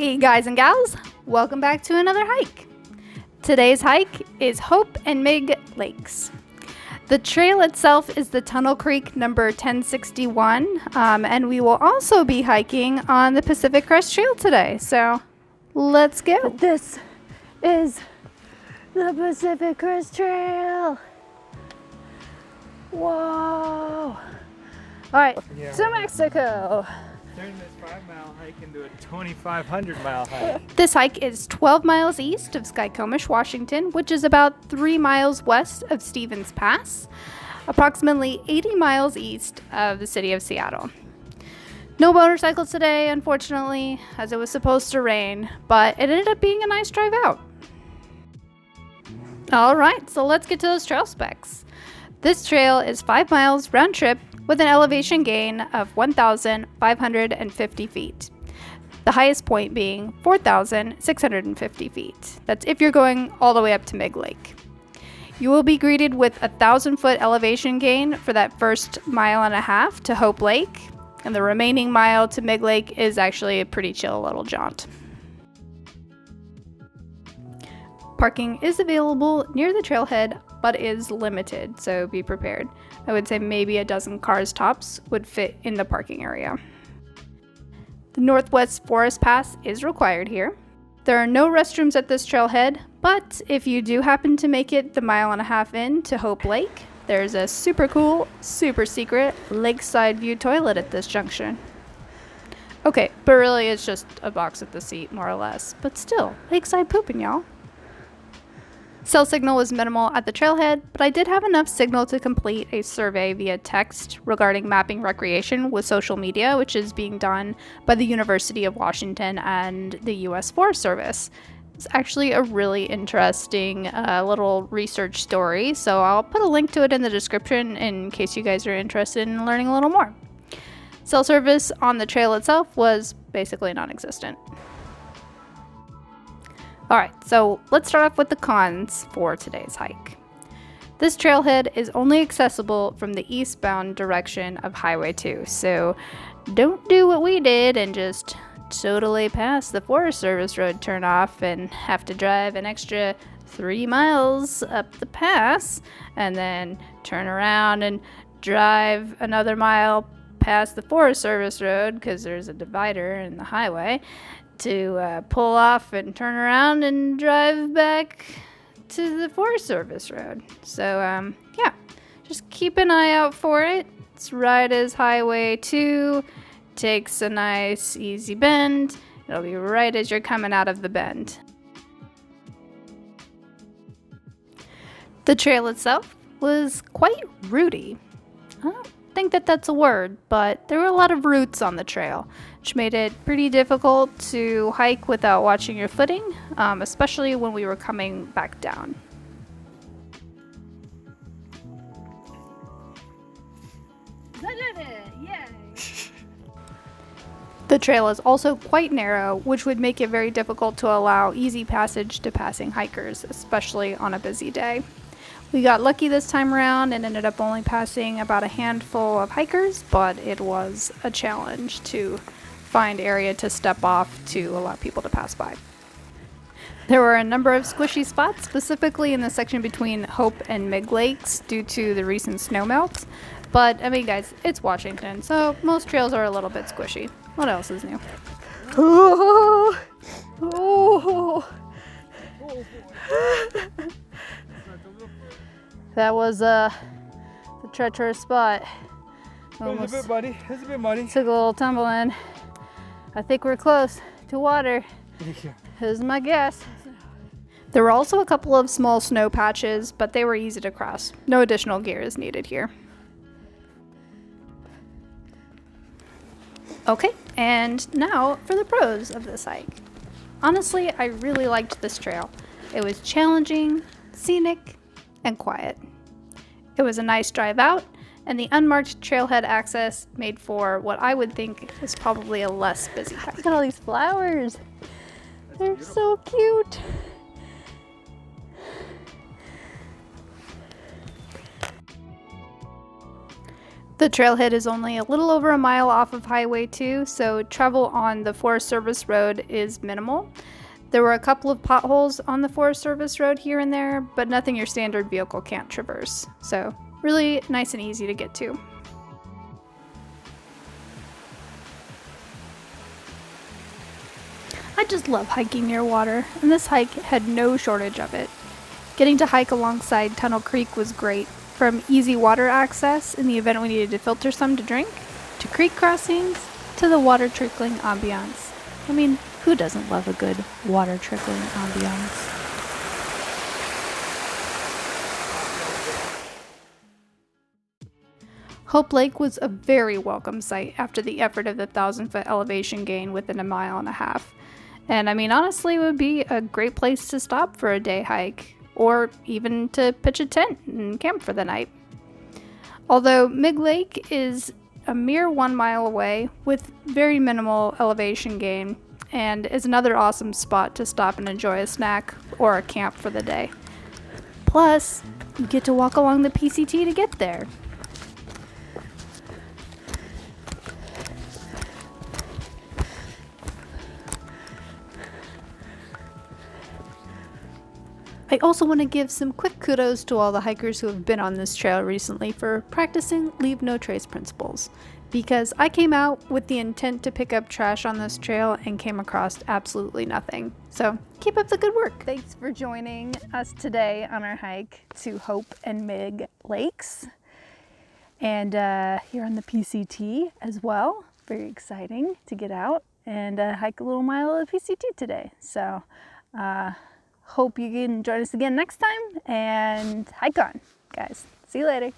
Hey guys and gals, welcome back to another hike. Today's hike is Hope and Mig Lakes. The trail itself is the Tunnel Creek number 1061, and we will also be hiking on the Pacific Crest Trail today, so let's go. This is the Pacific Crest Trail. Whoa. All right, to Mexico. Turn this 5-mile hike into a 2,500-mile hike. This hike is 12 miles east of Skykomish, Washington, which is about 3 miles west of Stevens Pass, approximately 80 miles east of the city of Seattle. No motorcycles today, unfortunately, as it was supposed to rain, but it ended up being a nice drive out. All right, so let's get to those trail specs. This trail is 5 miles round trip with an elevation gain of 1,550 feet. The highest point being 4,650 feet. That's if you're going all the way up to Mig Lake. You will be greeted with a 1,000-foot elevation gain for that first 1.5 miles to Hope Lake, and the remaining mile to Mig Lake is actually a pretty chill little jaunt. Parking is available near the trailhead, but is limited, so be prepared. I would say maybe a dozen cars tops would fit in the parking area. The Northwest Forest Pass is required here. There are no restrooms at this trailhead, but if you do happen to make it the 1.5 miles in to Hope Lake, there's a super cool, super secret lakeside view toilet at this junction. Okay, but really it's just a box at the seat, more or less. But still, lakeside pooping, y'all. Cell signal was minimal at the trailhead, but I did have enough signal to complete a survey via text regarding mapping recreation with social media, which is being done by the University of Washington and the U.S. Forest Service. It's actually a really interesting little research story, so I'll put a link to it in the description in case you guys are interested in learning a little more. Cell service on the trail itself was basically non-existent. Alright, so let's start off with the cons for today's hike. This trailhead is only accessible from the eastbound direction of Highway 2, so don't do what we did and just totally pass the Forest Service road turnoff and have to drive an extra 3 miles up the pass and then turn around and drive another mile past the Forest Service road because there's a divider in the highway to pull off and turn around and drive back to the Forest Service road. So, yeah, just keep an eye out for it. It's right as Highway 2 takes a nice easy bend. It'll be right as you're coming out of the bend. The trail itself was quite rooty. I don't think that that's a word, but there were a lot of roots on the trail, which made it pretty difficult to hike without watching your footing, especially when we were coming back down. The trail is also quite narrow, which would make it very difficult to allow easy passage to passing hikers, especially on a busy day. We got lucky this time around and ended up only passing about a handful of hikers, but it was a challenge to find area to step off to allow people to pass by. There were a number of squishy spots, specifically in the section between Hope and Mig Lakes due to the recent snowmelt. But, I mean, guys, it's Washington, so most trails are a little bit squishy. What else is new? Oh. Oh. That was a treacherous spot. It's a bit muddy. It's a bit muddy. Took a little tumble in. I think we're close to water. Is my guess. There were also a couple of small snow patches, but they were easy to cross. No additional gear is needed here. Okay, and now for the pros of this hike. Honestly, I really liked this trail. It was challenging, scenic, and quiet. It was a nice drive out, and the unmarked trailhead access made for what I would think is probably a less busy hike. Look at all these flowers. They're so cute. The trailhead is only a little over a mile off of Highway 2, so travel on the Forest Service Road is minimal. There were a couple of potholes on the Forest Service Road here and there, but nothing your standard vehicle can't traverse. So really nice and easy to get to. I just love hiking near water, and this hike had no shortage of it. Getting to hike alongside Tunnel Creek was great, from easy water access in the event we needed to filter some to drink, to creek crossings, to the water trickling ambiance. I mean, who doesn't love a good water trickling ambiance? Hope Lake was a very welcome sight after the effort of the 1,000-foot elevation gain within a mile and a half. And I mean, honestly, it would be a great place to stop for a day hike, or even to pitch a tent and camp for the night. Although Mig Lake is a mere 1 mile away with very minimal elevation gain, and is another awesome spot to stop and enjoy a snack or a camp for the day. Plus, you get to walk along the PCT to get there. I also want to give some quick kudos to all the hikers who have been on this trail recently for practicing leave no trace principles, because I came out with the intent to pick up trash on this trail and came across absolutely nothing. So keep up the good work. Thanks for joining us today on our hike to Hope and Mig Lakes, and here on the PCT as well. Very exciting to get out and hike a little mile of the PCT today. So hope you can join us again next time, and hike on, guys. See you later.